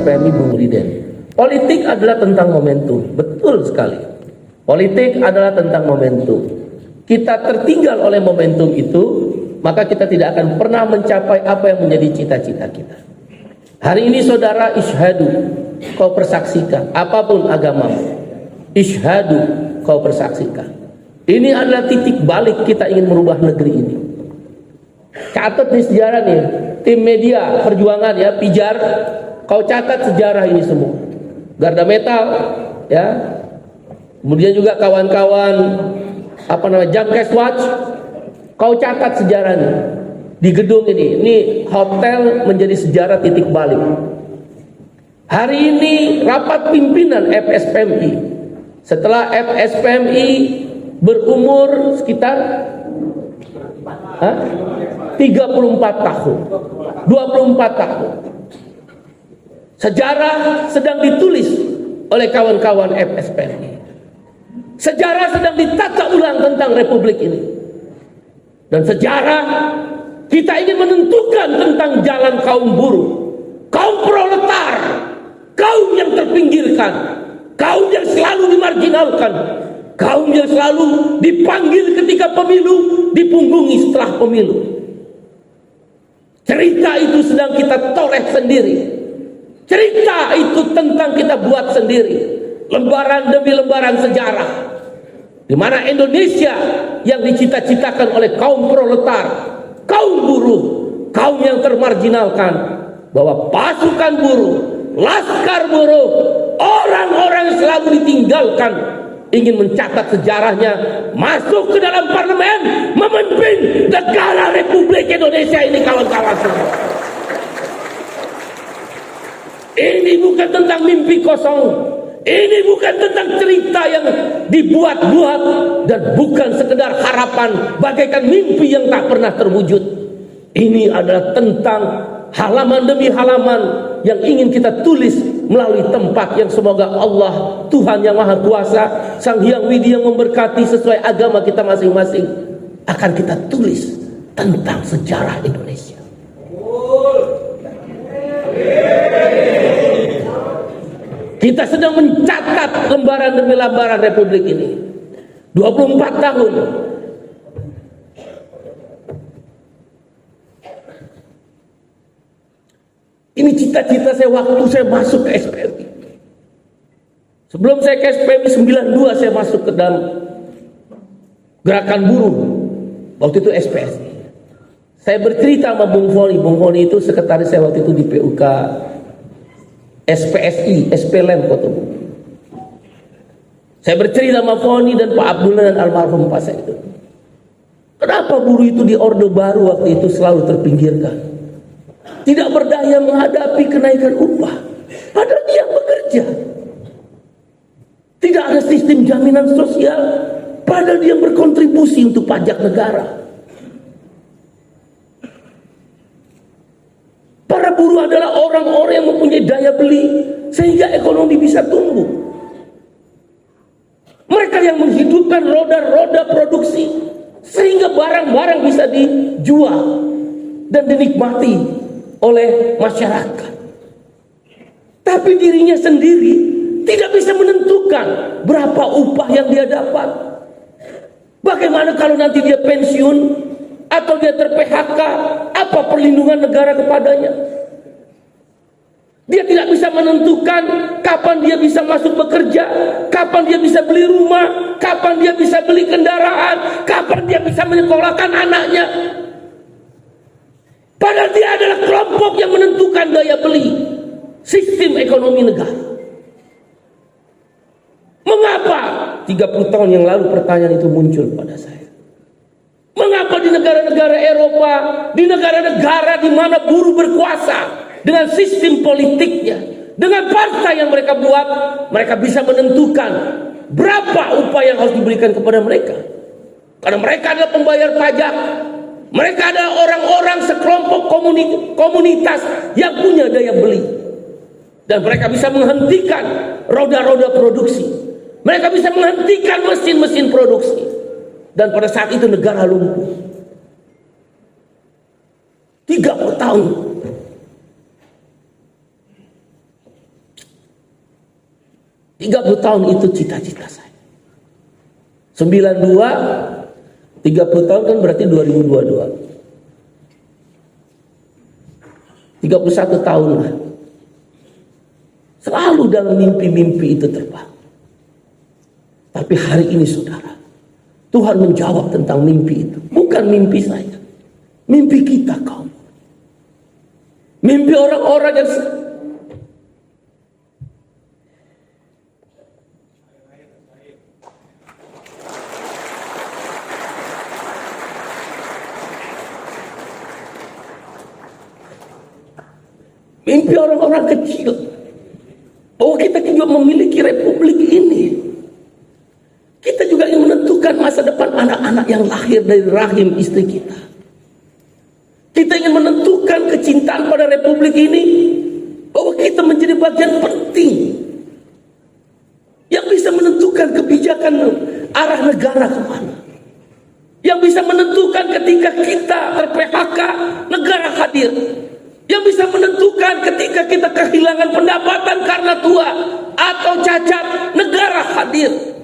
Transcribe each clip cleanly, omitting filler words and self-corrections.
SPMI Bung Riden. Politik adalah tentang momentum, betul sekali. Politik adalah tentang momentum. Kita tertinggal oleh momentum itu, maka kita tidak akan pernah mencapai apa yang menjadi cita-cita kita. Hari ini saudara, isyhadu, kau persaksikan, apapun agamamu, isyhadu, kau persaksikan. Ini adalah titik balik kita ingin merubah negeri ini. Catat nih sejarah nih, tim media perjuangan ya, pijar, kau catat sejarah ini semua. Garda Metal, ya, kemudian juga kawan-kawan Jamkes Watch, kau catat sejarahnya di gedung ini. Ini hotel menjadi sejarah titik balik. Hari ini rapat pimpinan FSPMI, setelah FSPMI berumur sekitar 34 tahun, 24 tahun. Sejarah sedang ditulis oleh kawan-kawan FSPMI. Sejarah sedang ditata ulang tentang republik ini. Dan sejarah kita ingin menentukan tentang jalan kaum buruh, kaum proletar, kaum yang terpinggirkan, kaum yang selalu dimarginalkan, kaum yang selalu dipanggil ketika pemilu, dipunggungi setelah pemilu. Cerita itu sedang kita toreh sendiri. Cerita itu tentang kita buat sendiri, lembaran demi lembaran sejarah, di mana Indonesia yang dicita-citakan oleh kaum proletar, kaum buruh, kaum yang termarginalkan, bahwa pasukan buruh, laskar buruh, orang-orang yang selalu ditinggalkan, ingin mencatat sejarahnya, masuk ke dalam parlemen, memimpin negara Republik Indonesia ini, kawan-kawan semua. Ini bukan tentang mimpi kosong. Ini bukan tentang cerita yang dibuat-buat, dan bukan sekedar harapan bagaikan mimpi yang tak pernah terwujud. Ini adalah tentang halaman demi halaman yang ingin kita tulis melalui tempat yang semoga Allah, Tuhan yang Maha Kuasa, Sang Hyang Widi yang memberkati sesuai agama kita masing-masing, akan kita tulis tentang sejarah Indonesia. Kita sedang mencatat lembaran demi lembaran republik ini. 24 tahun. Ini cita-cita saya waktu saya masuk ke SPMI. Sebelum saya ke SPMI 92, saya masuk ke dalam gerakan buruh. Waktu itu SPSI. Saya bercerita sama Bung Foni. Bung Foni itu sekretaris saya waktu itu di PUK SPSI, SPLM Kota Bumi. Saya bercerita sama Foni dan Pak Abdullah dan almarhum Pak saya itu. Kenapa buruh itu di Orde Baru waktu itu selalu terpinggirkan? Tidak berdaya menghadapi kenaikan upah, padahal dia bekerja. Tidak ada sistem jaminan sosial, padahal dia berkontribusi untuk pajak negara. Para buruh adalah orang-orang yang mempunyai daya beli sehingga ekonomi bisa tumbuh. Mereka yang menghidupkan roda-roda produksi sehingga barang-barang bisa dijual dan dinikmati oleh masyarakat. Tapi dirinya sendiri tidak bisa menentukan berapa upah yang dia dapat. Bagaimana kalau nanti dia pensiun atau dia ter-PHK, apa perlindungan negara kepadanya? Dia tidak bisa menentukan kapan dia bisa masuk bekerja, kapan dia bisa beli rumah, kapan dia bisa beli kendaraan, kapan dia bisa menyekolahkan anaknya. Padahal dia adalah kelompok yang menentukan daya beli sistem ekonomi negara. Mengapa 30 tahun yang lalu pertanyaan itu muncul pada saya? Mengapa di negara-negara Eropa, di negara-negara di mana buruh berkuasa dengan sistem politiknya, dengan partai yang mereka buat, mereka bisa menentukan berapa upah yang harus diberikan kepada mereka? Karena mereka adalah pembayar pajak, mereka adalah orang-orang sekelompok komunitas yang punya daya beli, dan mereka bisa menghentikan roda-roda produksi, mereka bisa menghentikan mesin-mesin produksi. Dan pada saat itu negara lumpuh. 30 tahun. 30 tahun itu cita-cita saya. 92, 30 tahun kan berarti 2022. 31 tahun lah. Selalu dalam mimpi-mimpi itu terbang. Tapi hari ini saudara, Tuhan menjawab tentang mimpi itu. Bukan mimpi saya, mimpi kita kaum. Mimpi orang-orang yang mimpi orang-orang kecil bahwa kita juga memiliki republik ini. Kita juga ingin menentukan masa depan anak-anak yang lahir dari rahim istri kita. Kita ingin menentukan kecintaan pada republik ini, bahwa kita menjadi bagian penting yang bisa menentukan kebijakan arah negara kemana. Yang bisa menentukan ketika kita ter-PHK, negara hadir. Yang bisa menentukan ketika kita kehilangan pendapatan karena tua atau cacat, negara hadir.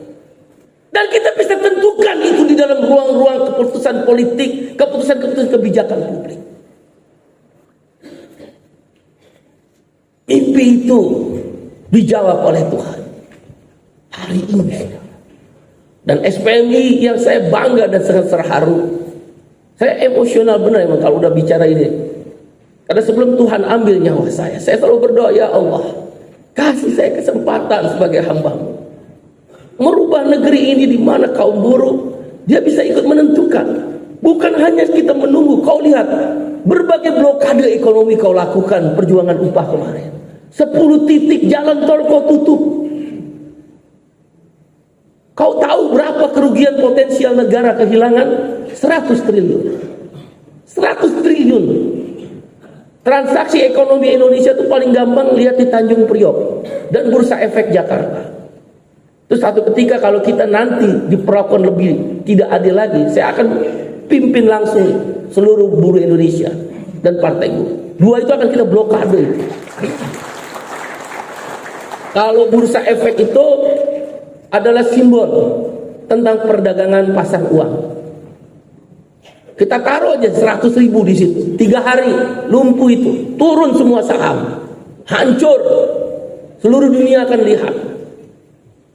Dan kita bisa tentukan itu di dalam ruang-ruang keputusan politik, keputusan-keputusan kebijakan publik. Mimpi itu dijawab oleh Tuhan hari ini. Dan SPMI yang saya bangga dan sangat terharu. Saya emosional benar emang kalau udah bicara ini. Karena sebelum Tuhan ambil nyawa saya selalu berdoa, ya Allah, kasih saya kesempatan sebagai hamba-Mu merubah negeri ini di mana kaum buruh dia bisa ikut menentukan. Bukan hanya kita menunggu. Kau lihat berbagai blokade ekonomi kau lakukan, perjuangan upah kemarin. 10 titik jalan tol kau tutup. Kau tahu berapa kerugian potensial negara kehilangan? 100 triliun. 100 triliun. Transaksi ekonomi Indonesia itu paling gampang lihat di Tanjung Priok dan Bursa Efek Jakarta. Terus satu ketika kalau kita nanti diperlakukan lebih tidak adil lagi, saya akan pimpin langsung seluruh buruh Indonesia dan partai buruh. 2 itu akan kita blokade. Kalau Bursa Efek itu adalah simbol tentang perdagangan pasar uang. Kita taruh aja 100.000 di situ. 3 hari lumpuh itu, turun semua saham, hancur. Seluruh dunia akan lihat.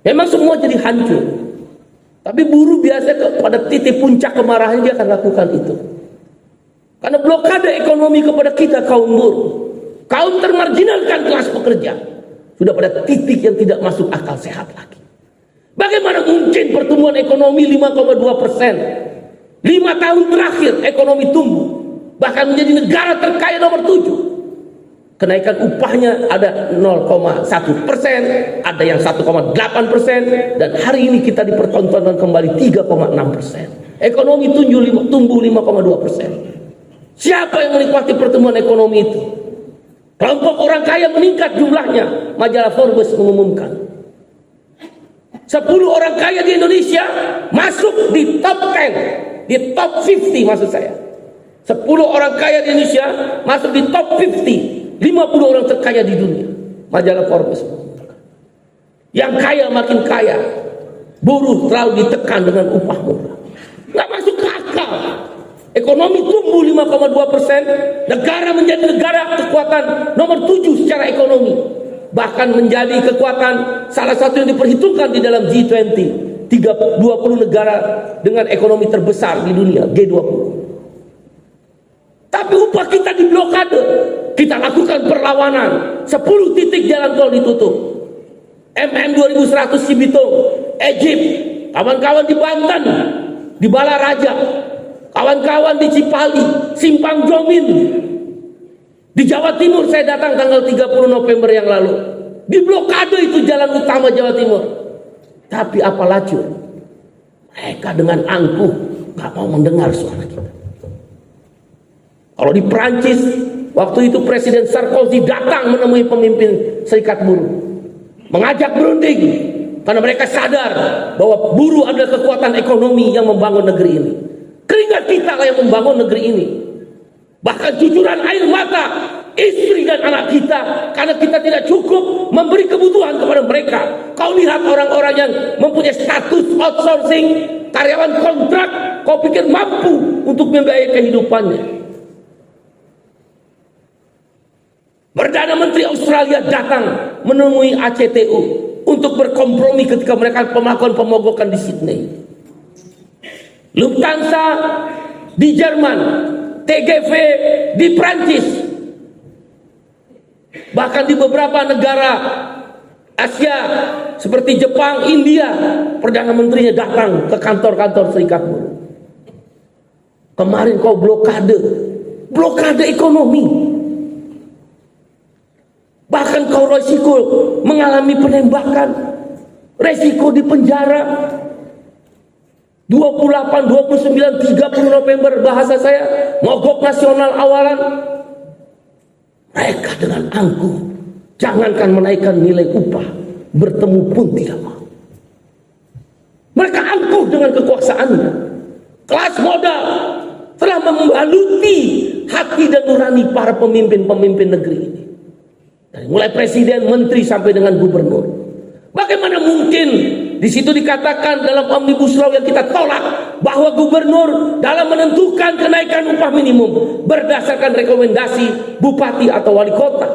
Memang semua jadi hancur. Tapi buruh biasa pada titik puncak kemarahan dia akan lakukan itu. Karena blokade ekonomi kepada kita kaum buruh, kaum termarginalkan kelas pekerja, sudah pada titik yang tidak masuk akal sehat lagi. Bagaimana mungkin pertumbuhan ekonomi 5,2%? 5 tahun terakhir ekonomi tumbuh, bahkan menjadi negara terkaya nomor 7. Kenaikan upahnya ada 0,1%, ada yang 1,8%, dan hari ini kita dipertontonkan kembali 3,6%. Ekonomi tumbuh 5,2%. Siapa yang menikmati pertumbuhan ekonomi itu? Kelompok orang kaya meningkat jumlahnya. Majalah Forbes mengumumkan 10 orang kaya di Indonesia masuk di top 10, di top 50 maksud saya. 10 orang kaya di Indonesia masuk di top 50. 50 orang terkaya di dunia. Majalah Forbes. Yang kaya makin kaya. Buruh terlalu ditekan dengan upah murah. Nggak masuk ke akal. Ekonomi tumbuh 5,2%. Negara menjadi negara kekuatan nomor 7 secara ekonomi. Bahkan menjadi kekuatan salah satu yang diperhitungkan di dalam G20. 20 negara dengan ekonomi terbesar di dunia, G20. Tapi upah kita diblokade. Kita lakukan perlawanan. 10 titik jalan tol ditutup. MM 2100 Cibitung, Egypt, kawan-kawan di Banten, di Balaraja, kawan-kawan di Cipali, Simpang Jomin. Di Jawa Timur saya datang tanggal 30 November yang lalu. Diblokade itu jalan utama Jawa Timur. Tapi apa lacur? Mereka dengan angkuh gak mau mendengar suara kita. Kalau di Perancis, waktu itu Presiden Sarkozy datang menemui pemimpin serikat buruh, mengajak berunding, karena mereka sadar bahwa buruh adalah kekuatan ekonomi yang membangun negeri ini. Keringat kita lah yang membangun negeri ini. Bahkan cucuran air mata istri dan anak kita, karena kita tidak cukup memberi kebutuhan kepada mereka. Kau lihat orang-orang yang mempunyai status outsourcing, karyawan kontrak, kau pikir mampu untuk membiayai kehidupannya. Perdana Menteri Australia datang menemui ACTU untuk berkompromi ketika mereka melakukan pemogokan di Sydney. Lufthansa di Jerman, TGV di Prancis, bahkan di beberapa negara Asia seperti Jepang, India, Perdana Menterinya datang ke kantor-kantor serikat buruh. Kemarin kau blokade ekonomi. Bahkan kau resiko mengalami penembakan, resiko di penjara. 28, 29, 30 November bahasa saya, mogok nasional awalan. Mereka dengan angkuh, jangankan menaikkan nilai upah, bertemu pun tidak mau. Mereka angkuh dengan kekuasaannya. Kelas modal telah membaluti hati dan nurani para pemimpin-pemimpin negeri ini. Dari mulai presiden, menteri sampai dengan gubernur. Bagaimana mungkin di situ dikatakan dalam Omnibus Law yang kita tolak bahwa gubernur dalam menentukan kenaikan upah minimum berdasarkan rekomendasi bupati atau wali kota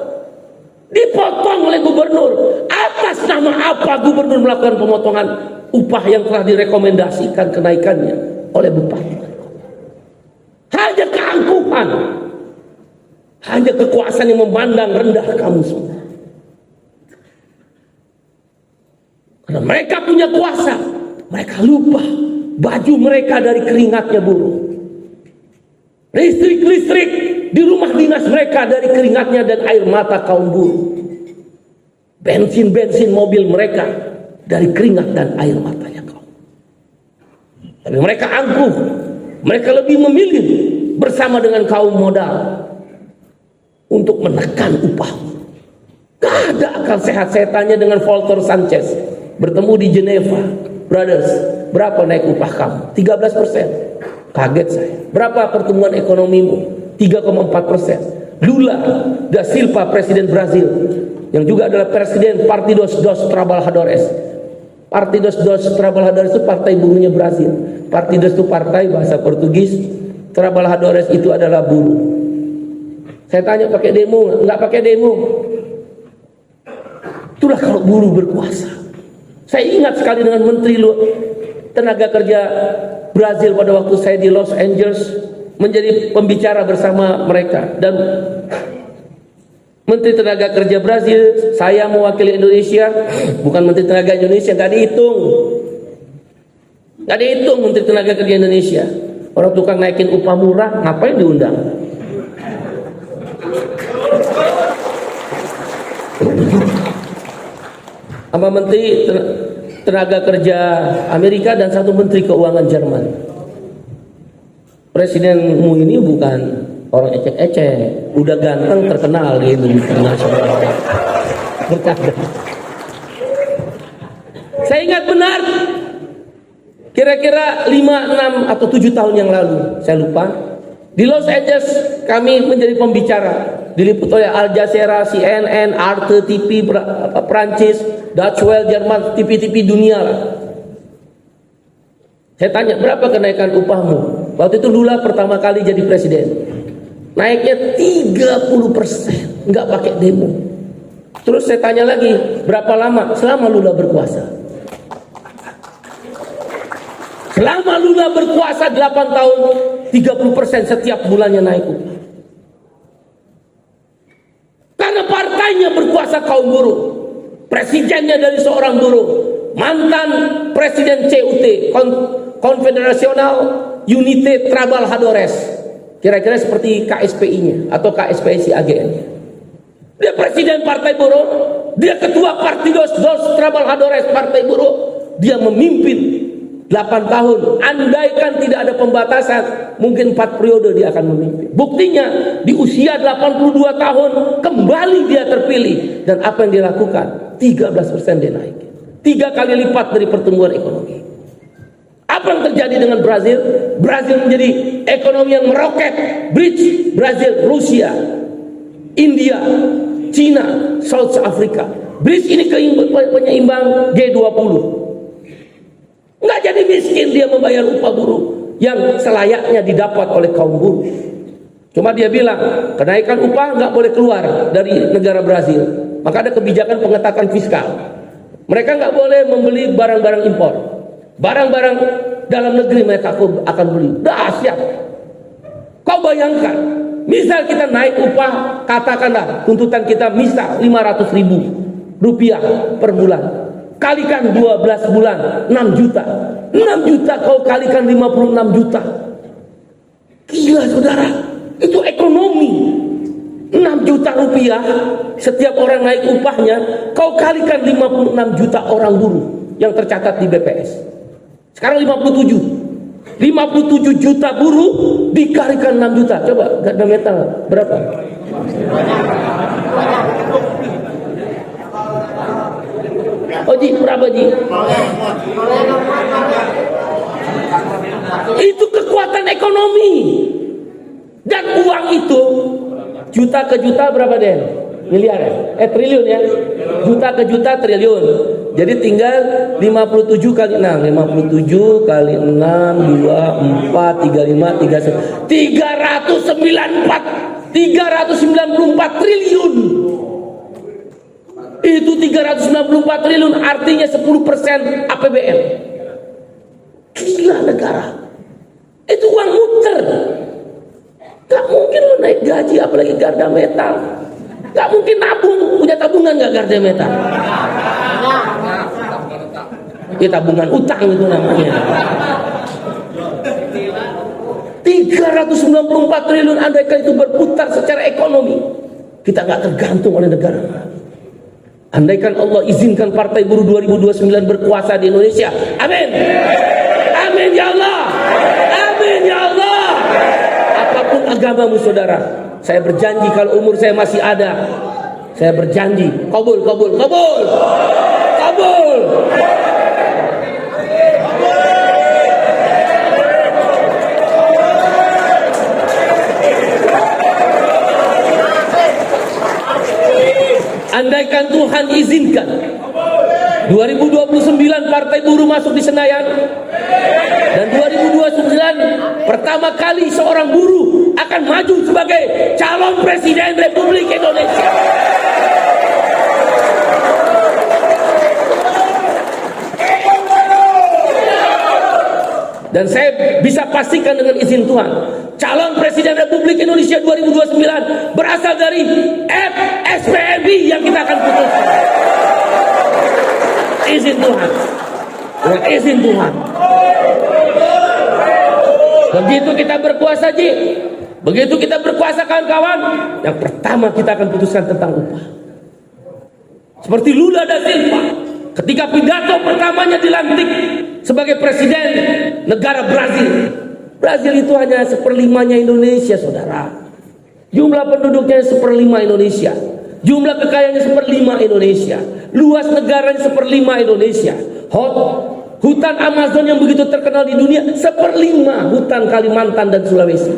dipotong oleh gubernur. Atas nama apa gubernur melakukan pemotongan upah yang telah direkomendasikan kenaikannya oleh bupati? Hanya keangkuhan, hanya kekuasaan yang memandang rendah kamu semua. Karena mereka punya kuasa, mereka lupa baju mereka dari keringatnya buruh. Listrik di rumah dinas mereka dari keringatnya dan air mata kaum buruh. Bensin mobil mereka dari keringat dan air matanya kaum. Tapi mereka angkuh, mereka lebih memilih bersama dengan kaum modal untuk menekan upah. Gak ada akal sehat. Saya tanya dengan Volker Sanchez, bertemu di Geneva, brothers, berapa naik upah kamu? 13%. Kaget saya. Berapa pertumbuhan ekonomimu? 3,4%. Lula da Silva, presiden Brazil, yang juga adalah presiden Partidos dos Trabalhadores. Partidos dos Trabalhadores itu partai buruhnya Brazil. Partidos itu partai bahasa Portugis, Trabalhadores itu adalah buruh. Saya tanya pakai demo? Enggak pakai demo. Itulah kalau buruh berkuasa. Saya ingat sekali dengan Menteri Tenaga Kerja Brazil pada waktu saya di Los Angeles menjadi pembicara bersama mereka, dan Menteri Tenaga Kerja Brazil, saya mewakili Indonesia, bukan Menteri Tenaga Indonesia, nggak dihitung Menteri Tenaga Kerja Indonesia. Orang tukang naikin upah murah, ngapain diundang? Sama Menteri Tenaga Kerja Amerika dan satu Menteri Keuangan Jerman. Presidenmu ini bukan orang ecek-ecek, udah ganteng, terkenal di internasional. Berkata, saya ingat benar, kira-kira 5, 6 atau 7 tahun yang lalu, saya lupa, di Los Angeles kami menjadi pembicara, diliput oleh Al Jazeera, CNN, Arte TV Prancis, Deutsche Welle Jerman, TV-TV dunia lah. Saya tanya, berapa kenaikan upahmu? Waktu itu Lula pertama kali jadi presiden, naiknya 30%, nggak pakai demo. Terus saya tanya lagi, berapa lama? Selama Lula berkuasa. Selama Lula berkuasa 8 tahun, 30% setiap bulannya naik upah. Karena partainya berkuasa kaum buruh, presidennya dari seorang buruh, mantan presiden CUT, Confederacional Unité Trabalhadores, kira-kira seperti KSPI-nya atau KSPSI AGN-nya. Dia presiden partai buruh, dia ketua Partidos dos Trabalhadores, partai buruh, dia memimpin 8 tahun. Andaikan tidak ada pembatasan, mungkin 4 periode dia akan memimpin. Buktinya di usia 82 tahun kembali dia terpilih, dan apa yang dia lakukan? 13% dia naik, 3 kali lipat dari pertumbuhan ekonomi. Apa yang terjadi dengan Brazil? Brazil menjadi ekonomi yang meroket, bridge Brazil Rusia. India, Cina, South Africa. BRICS ini penyeimbang G20. Nggak jadi miskin dia membayar upah buruh yang selayaknya didapat oleh kaum buruh. Cuma dia bilang kenaikan upah nggak boleh keluar dari negara Brazil. Maka ada kebijakan pengetatan fiskal. Mereka nggak boleh membeli barang-barang impor. Barang-barang dalam negeri mereka akan beli. Dahsyat. Kau bayangkan, misal kita naik upah, katakanlah tuntutan kita misal 500.000 rupiah per bulan. Kalikan 12 bulan, 6 juta. 6 juta kau kalikan 56 juta. Gila saudara, itu ekonomi. 6 juta rupiah setiap orang naik upahnya, kau kalikan 56 juta orang buruh yang tercatat di BPS. Sekarang 57 juta buruh dikalikan 6 juta. Coba Garda Metal berapa? Oh Ji, berapa Ji? Itu kekuatan ekonomi. Dan uang itu juta ke juta berapa Den? Miliar ya? Triliun ya? Juta ke juta triliun. Jadi tinggal 57 kali 6. 57 kali 6, 2, 4, 35, 39, 394 triliun. Itu 394 triliun artinya 10% APBN. Gila negara. Itu uang muter. Gak mungkin lo naik gaji apalagi Garda Metal. Gak mungkin nabung. Punya tabungan gak Garda Metal? Ya tabungan utang itu namanya. 394 triliun andaikan itu berputar secara ekonomi, kita gak tergantung oleh negara. Andaikan Allah izinkan Partai Buruh 2029 berkuasa di Indonesia. Amin. Amin ya Allah. Amin ya Allah. Apapun agamamu saudara, saya berjanji kalau umur saya masih ada, saya berjanji. Kabul. Andaikan Tuhan izinkan 2029 Partai Buruh masuk di Senayan, dan 2029 pertama kali seorang buruh akan maju sebagai calon presiden Republik Indonesia. Dan saya bisa pastikan dengan izin Tuhan, calon presiden Republik Indonesia 2029 berasal dari FSPMI yang kita akan putuskan. Izin Tuhan. Dengan izin Tuhan. Begitu kita berkuasa Ji, begitu kita berkuasa kawan-kawan, yang pertama kita akan putuskan tentang upah. Seperti Lula da Silva ketika pidato pertamanya dilantik sebagai presiden negara Brazil. Brazil itu hanya 1/5-nya Indonesia saudara. Jumlah penduduknya 1/5 Indonesia. Jumlah kekayaannya 1/5 Indonesia. Luas negaranya 1/5 Indonesia. Hutan Amazon yang begitu terkenal di dunia 1/5 hutan Kalimantan dan Sulawesi.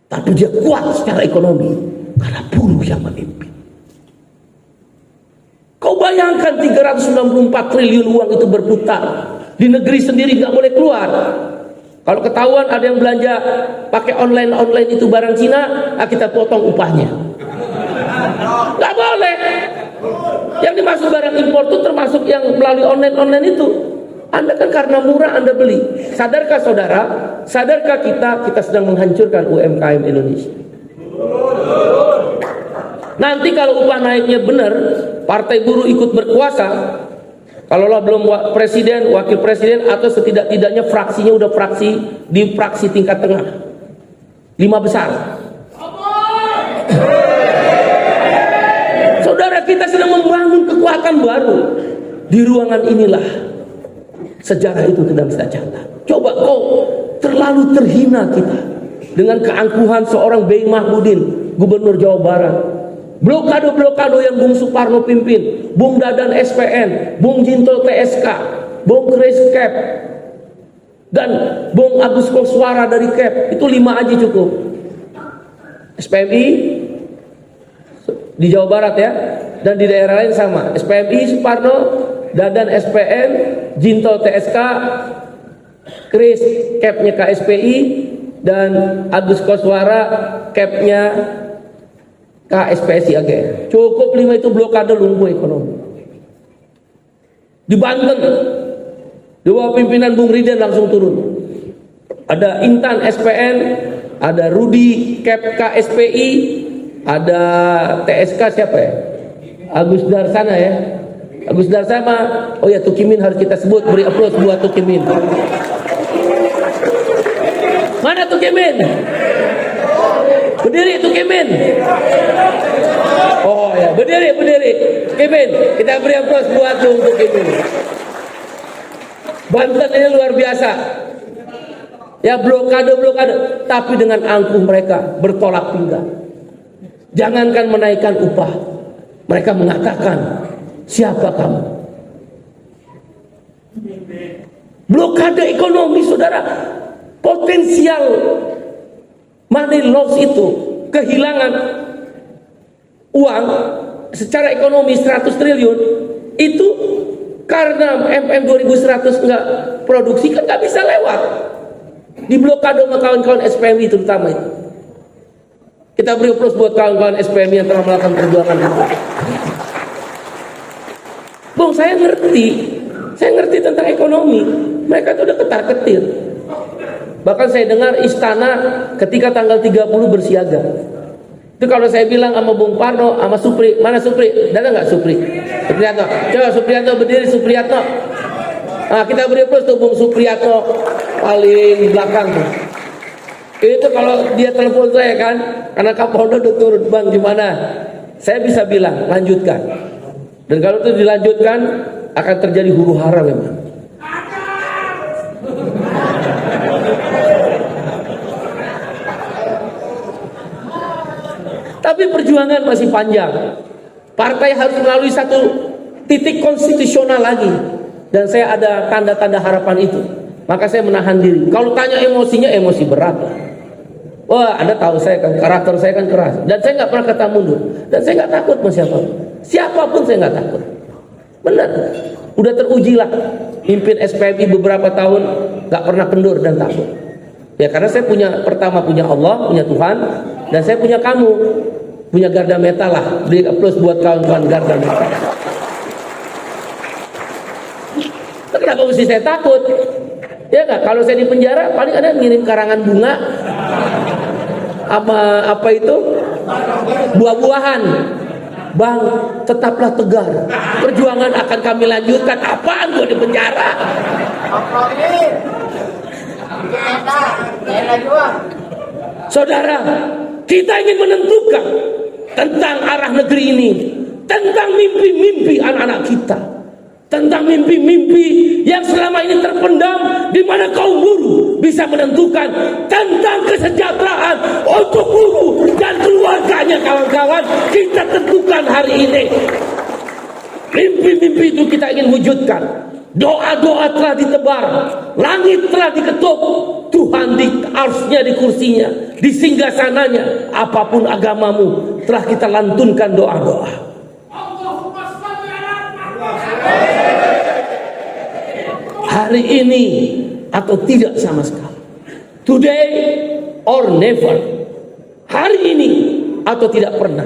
Tapi dia kuat secara ekonomi karena buruh yang memimpin. Kau bayangkan 394 triliun uang itu berputar di negeri sendiri, nggak boleh keluar. Kalau ketahuan ada yang belanja pakai online itu barang Cina, kita potong upahnya. Nggak boleh. Yang dimaksud barang impor itu termasuk yang melalui online itu. Anda kan karena murah Anda beli. Sadarkah saudara? Sadarkah kita sedang menghancurkan UMKM Indonesia? Nanti kalau upah naiknya benar, Partai Buruh ikut berkuasa, kalaulah belum presiden, wakil presiden, atau setidak-tidaknya fraksinya udah fraksi tingkat tengah, 5 besar. Saudara, kita sedang membangun kekuatan baru. Di ruangan inilah sejarah itu sedang kita catat. Coba kau terlalu terhina kita dengan keangkuhan seorang B. Mahmudin, Gubernur Jawa Barat. Blokade-blokade yang Bung Suparno pimpin, Bung Dadan SPN, Bung Jinto TSK, Bung Chris Cap, dan Bung Agus Koswara dari Cap. Itu 5 aja cukup. SPMI di Jawa Barat ya, dan di daerah lain sama. SPMI Suparno, Dadan SPN, Jinto TSK, Kris capnya KSPI, dan Agus Koswara capnya KSPSI AG. Cukup 5 itu blokade lumpuh ekonomi. Di Banten, di bawah pimpinan Bung Riden langsung turun. Ada Intan SPN, ada Rudi Cap KSPI, ada TSK siapa ya? Agus Darsana ya. Agus Darsana, oh ya Tukimin harus kita sebut, beri aplaus buat Tukimin. Mana Tukimin? Berdiri Tukimin. Oh ya, berdiri. Tukimin, kita beri aplaus buat Tukimin. Banten ini luar biasa. Ya blokade, tapi dengan angkuh mereka bertolak pinggang. Jangankan menaikkan upah, mereka mengatakan, siapa kamu? Blokade ekonomi, saudara. Potensial money loss itu, kehilangan uang secara ekonomi 100 triliun, itu karena MM 2100 nggak produksi, kan nggak bisa lewat. Di blokade sama kawan-kawan SPMI terutama itu. Kita beri aplaus buat kawan-kawan SPMI yang telah melakukan perjuangan itu. Bung, saya ngerti tentang ekonomi. Mereka itu udah ketar-ketir. Bahkan saya dengar istana ketika tanggal 30 bersiaga. Itu kalau saya bilang sama Bung Parno, sama Supri, mana Supri? Datang nggak Supri? Supriyatno, coba Supriyatno berdiri, Supriyatno. Nah, kita beri aplaus tuh Bung Supriyatno paling belakang tuh. Itu kalau dia telepon saya kan, karena Kapolda udah turun, Bang gimana? Saya bisa bilang lanjutkan. Dan kalau itu dilanjutkan akan terjadi huru hara memang. Tapi perjuangan masih panjang. Partai harus melalui satu titik konstitusional lagi. Dan saya ada tanda-tanda harapan itu. Maka saya menahan diri. Kalau tanya emosinya, emosi berat. Wah, Anda tahu saya kan, karakter saya kan keras. Dan saya nggak pernah kata mundur. Dan saya nggak takut sama siapapun. Siapapun saya nggak takut. Benar. Udah teruji lah. Mimpin SPMI beberapa tahun nggak pernah kendur dan takut. Ya karena saya pertama punya Allah, punya Tuhan, dan saya punya kamu, punya garda meta lah. Beri aplaus buat kawan-kawan garda meta. Kenapa mesti saya takut? Ya nggak, kalau saya di penjara paling ada ngirim karangan bunga sama apa itu buah-buahan. Bang, tetaplah tegar. Perjuangan akan kami lanjutkan. Apaan gua di penjara? Saudara, kita ingin menentukan tentang arah negeri ini, tentang mimpi-mimpi anak-anak kita, tentang mimpi-mimpi yang selama ini terpendam, di mana kaum buruh bisa menentukan tentang kesejahteraan untuk buruh dan keluarganya. Kawan-kawan, kita tentukan hari ini. Mimpi-mimpi itu kita ingin wujudkan. Doa-doa telah ditebar, langit telah diketuk, Tuhan di arsy-Nya, di kursinya, di singgasananya. Apapun agamamu, telah kita lantunkan doa-doa. Hari ini atau tidak sama sekali. Today or never. Hari ini atau tidak pernah.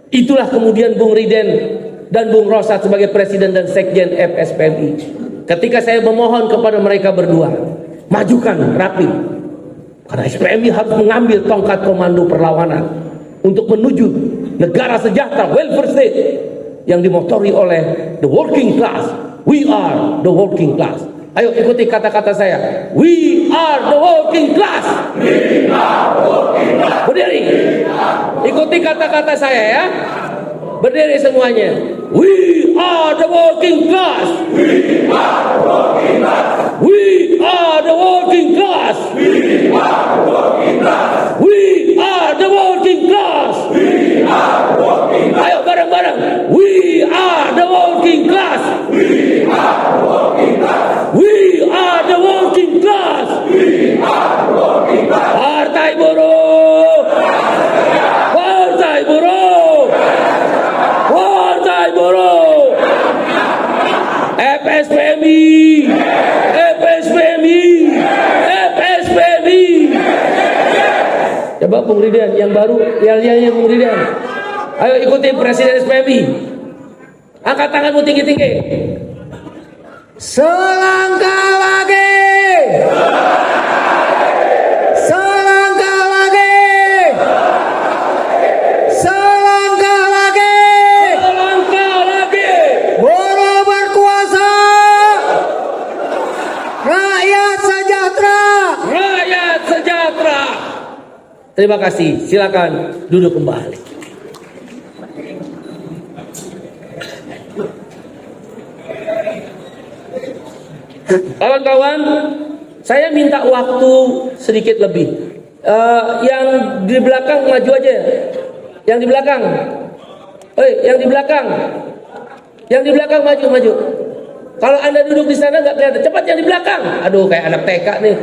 Itulah kemudian Bung Riden dan Bung Rosat sebagai Presiden dan Sekjen FSPMI. Ketika saya memohon kepada mereka berdua, majukan rapi. Karena SPMI harus mengambil tongkat komando perlawanan untuk menuju negara sejahtera, welfare state, yang dimotori oleh the working class. We are the working class. Ayo ikuti kata-kata saya. We are the working class. We are the working class. Berdiri. Ikuti kata-kata saya ya. Berdiri semuanya. We are the working class. We are the working class. We are the working class. We are the working class. We are the working class. We are the working class. Ayo bareng-bareng. We are the working class. We are the working class. We are the working class. We are the working class. Partai Buruh. Bung Ridan yang baru, yel-yelnya Bung Ridan. Ayo ikuti Presiden SPMI. Angkat tanganmu tinggi-tinggi. Selangkah lagi. Selangkah lagi. Selangkah lagi. Selangkah lagi. Buruh berkuasa. Rakyat sejahtera. Rakyat sejahtera. Terima kasih. Silakan duduk kembali. Kawan-kawan, saya minta waktu sedikit lebih. Yang di belakang maju aja. Yang di belakang. Yang di belakang. Yang di belakang maju. Kalau Anda duduk di sana nggak kelihatan. Cepat yang di belakang. Aduh, kayak anak TK nih.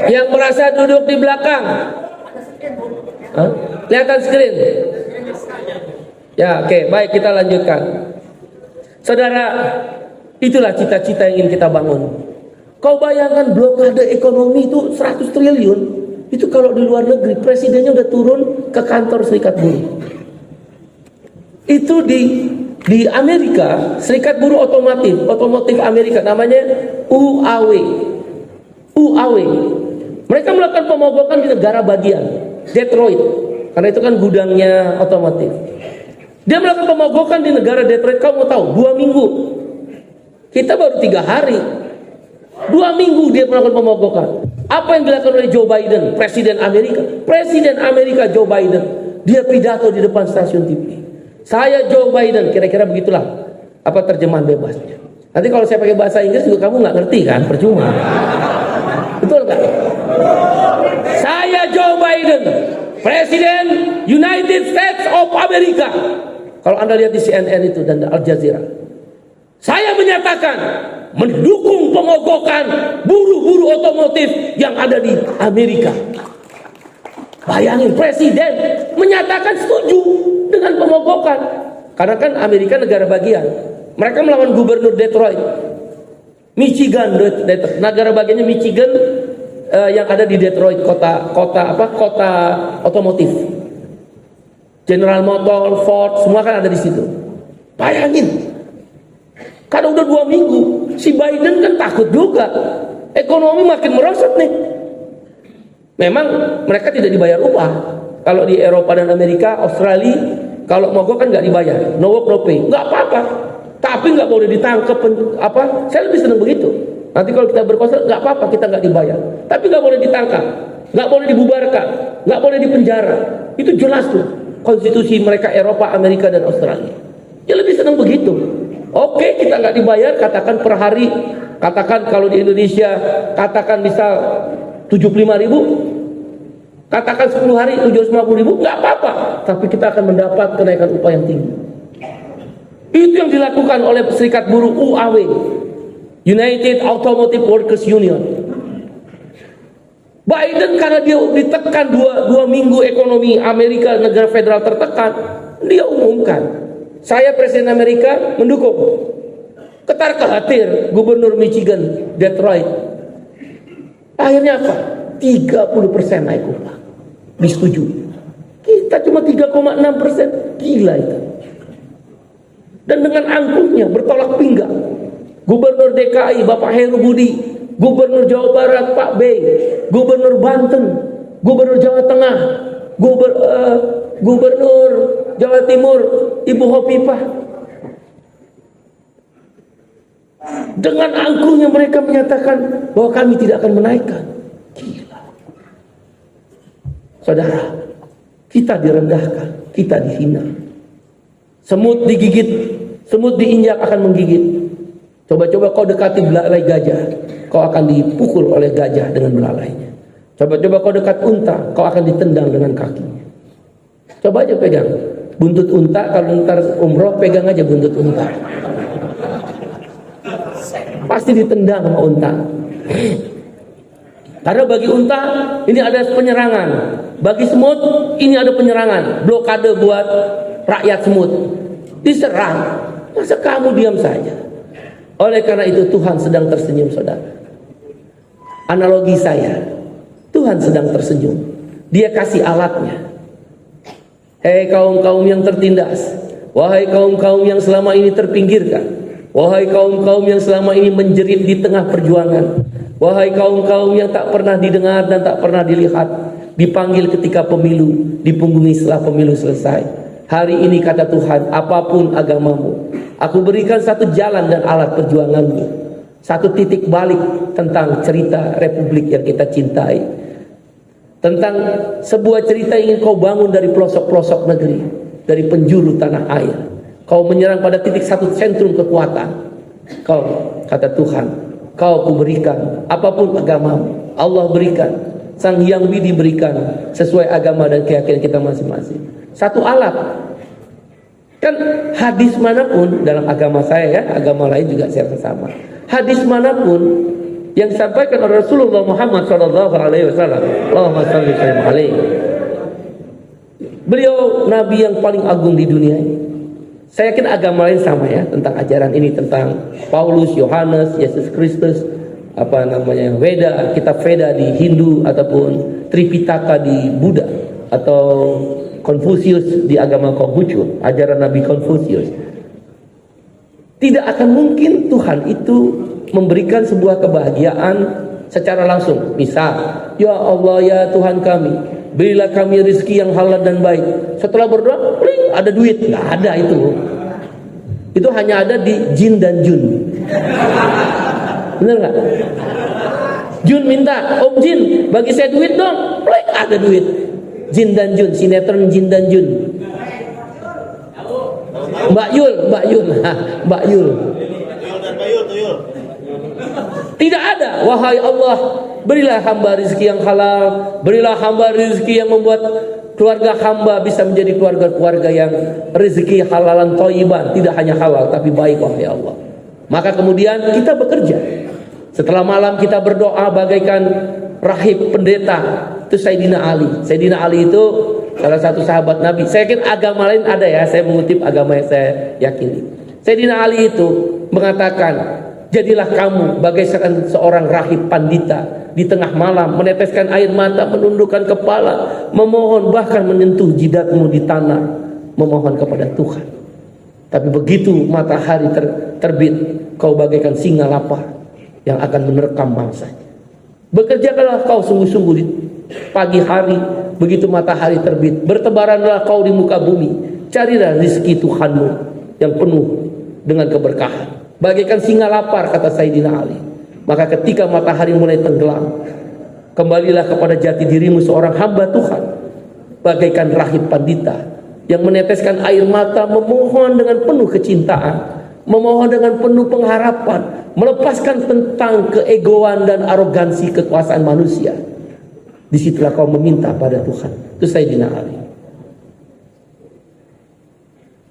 Yang merasa duduk di belakang. Kelihatan screen. Ya, oke, baik, kita lanjutkan. Saudara, itulah cita-cita yang ingin kita bangun. Kau bayangkan blokade ekonomi itu 100 triliun. Itu kalau di luar negeri, presidennya udah turun ke kantor Serikat Buruh. Itu di Amerika, Serikat Buruh otomotif Amerika, namanya UAW. Mereka melakukan pemogokan di negara bagian, Detroit. Karena itu kan gudangnya otomotif. Dia melakukan pemogokan di negara Detroit, kamu mau tahu, 2 minggu. Kita baru 3 hari. 2 minggu dia melakukan pemogokan. Apa yang dilakukan oleh Joe Biden, Presiden Amerika? Presiden Amerika Joe Biden, dia pidato di depan stasiun TV. Saya Joe Biden, kira-kira begitulah apa terjemahan bebasnya. Nanti kalau saya pakai bahasa Inggris juga kamu nggak ngerti kan, percuma. Betul kan? Saya Joe Biden, Presiden United States of America. Kalau Anda lihat di CNN itu dan Al Jazeera, saya menyatakan mendukung pemogokan buruh-buruh otomotif yang ada di Amerika. Bayangin, Presiden menyatakan setuju dengan pemogokan. Karena kan Amerika negara bagian. Mereka melawan gubernur Detroit, Michigan, negara bagiannya Michigan, yang ada di Detroit, kota otomotif. General Motors, Ford, semua kan ada di situ. Bayangin, karena udah 2 minggu, si Biden kan takut juga, ekonomi makin merosot nih. Memang mereka tidak dibayar upah. Kalau di Eropa dan Amerika, Australia, kalau mogok kan nggak dibayar, no work no pay, nggak apa-apa. Tapi nggak boleh ditangkap, Saya lebih senang begitu. Nanti kalau kita berkuasa, nggak apa-apa, kita nggak dibayar. Tapi nggak boleh ditangkap, nggak boleh dibubarkan, nggak boleh dipenjara. Itu jelas tuh konstitusi mereka, Eropa, Amerika, dan Australia. Ya lebih senang begitu. Oke, kita nggak dibayar, katakan per hari, katakan kalau di Indonesia, katakan misal 75.000, katakan 10 hari 750.000, nggak apa-apa. Tapi kita akan mendapat kenaikan upah yang tinggi. Itu yang dilakukan oleh Serikat Buruh UAW, United Automotive Workers Union. Biden karena dia ditekan 2 minggu ekonomi Amerika, negara federal tertekan, dia umumkan, saya Presiden Amerika mendukung. Ketar-ketir Gubernur Michigan, Detroit. Akhirnya apa? 30% naik upah. Disetujui. Kita cuma 3,6%. Gila itu. Dan dengan angkuhnya bertolak pinggang, Gubernur DKI Bapak Heru Budi, Gubernur Jawa Barat Pak B, Gubernur Banten, Gubernur Jawa Tengah, Gubernur Jawa Timur Ibu Hopipah, dengan angkuhnya mereka menyatakan bahwa kami tidak akan menaikkan. Gila. Saudara, kita direndahkan, kita dihina. Semut digigit, semut diinjak akan menggigit. Coba-coba kau dekati belalai gajah, kau akan dipukul oleh gajah dengan belalainya. Coba-coba kau dekat unta, kau akan ditendang dengan kakinya. Coba aja pegang buntut unta, kalau ntar umroh pegang aja buntut unta. Pasti ditendang sama unta. Karena bagi unta ini ada penyerangan, bagi semut ini ada penyerangan, blokade buat rakyat semut. Diserang, masa kamu diam saja? Oleh karena itu Tuhan sedang tersenyum, saudara. Analogi saya, Tuhan sedang tersenyum. Dia kasih alatnya. Hei kaum-kaum yang tertindas, wahai kaum-kaum yang selama ini terpinggirkan, wahai kaum-kaum yang selama ini menjerit di tengah perjuangan, wahai kaum-kaum yang tak pernah didengar dan tak pernah dilihat, dipanggil ketika pemilu, dipunggungi setelah pemilu selesai. Hari ini kata Tuhan, apapun agamamu, aku berikan satu jalan dan alat perjuanganmu, satu titik balik tentang cerita republik yang kita cintai, tentang sebuah cerita yang ingin kau bangun dari pelosok-pelosok negeri, dari penjuru tanah air. Kau menyerang pada titik satu sentrum kekuatan. Kau, kata Tuhan, kau kuberikan apapun agamamu, Allah berikan, Sang Hyang Widi berikan sesuai agama dan keyakinan kita masing-masing. Satu alat. Kan hadis manapun dalam agama saya ya, agama lain juga saya sama. Hadis manapun yang disampaikan oleh Rasulullah Muhammad SAW, Allahumma shalli alaihi, beliau Nabi yang paling agung di dunia ini. Saya yakin agama lain sama ya, tentang ajaran ini, tentang Paulus, Yohanes, Yesus Kristus, Veda, kitab Veda di Hindu, ataupun Tripitaka di Buddha, atau Konfusius di agama Konghucu, ajaran Nabi Konfusius. Tidak akan mungkin Tuhan itu memberikan sebuah kebahagiaan secara langsung. Misal, ya Allah ya Tuhan kami, berilah kami rezeki yang halal dan baik. Setelah berdoa, pling, ada duit. Nggak ada itu. Itu hanya ada di jin dan jun. Bener nggak? Jun minta, Om Jin, bagi saya duit dong. Pling, ada duit. Jin dan Jun, sinetron Jin dan Jun. Mbak Yul, Mbak Yul. Tidak ada. Wahai Allah, berilah hamba rezeki yang halal, berilah hamba rezeki yang membuat keluarga hamba bisa menjadi keluarga-keluarga yang rezeki halalan thayyiban, tidak hanya halal tapi baik, wahai Allah. Maka kemudian kita bekerja. Setelah malam kita berdoa bagaikan rahib pendeta. Itu Sayyidina Ali. Sayyidina Ali itu salah satu sahabat Nabi. Saya yakin agama lain ada ya, saya mengutip agama yang saya yakini. Sayyidina Ali itu mengatakan, jadilah kamu bagaikan seorang rahib pandita di tengah malam, meneteskan air mata, menundukkan kepala, memohon, bahkan menyentuh jidatmu di tanah, memohon kepada Tuhan. Tapi begitu matahari terbit, kau bagaikan singa lapar yang akan menerkam mangsanya. Bekerjakanlah kau sungguh-sungguh di pagi hari, begitu matahari terbit, bertebaranlah kau di muka bumi, carilah rezeki Tuhanmu yang penuh dengan keberkahan. Bagaikan singa lapar, kata Sayyidina Ali. Maka ketika matahari mulai tenggelam, kembalilah kepada jati dirimu seorang hamba Tuhan, bagaikan rahib pandita yang meneteskan air mata, memohon dengan penuh kecintaan, memohon dengan penuh pengharapan, melepaskan tentang keegoan dan arogansi kekuasaan manusia. Disitulah kau meminta pada Tuhan. Itu Sayyidina Ali.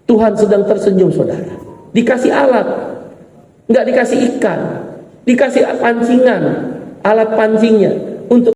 Tuhan sedang tersenyum, saudara. Dikasih alat, nggak dikasih ikan, dikasih pancingan, alat pancingnya untuk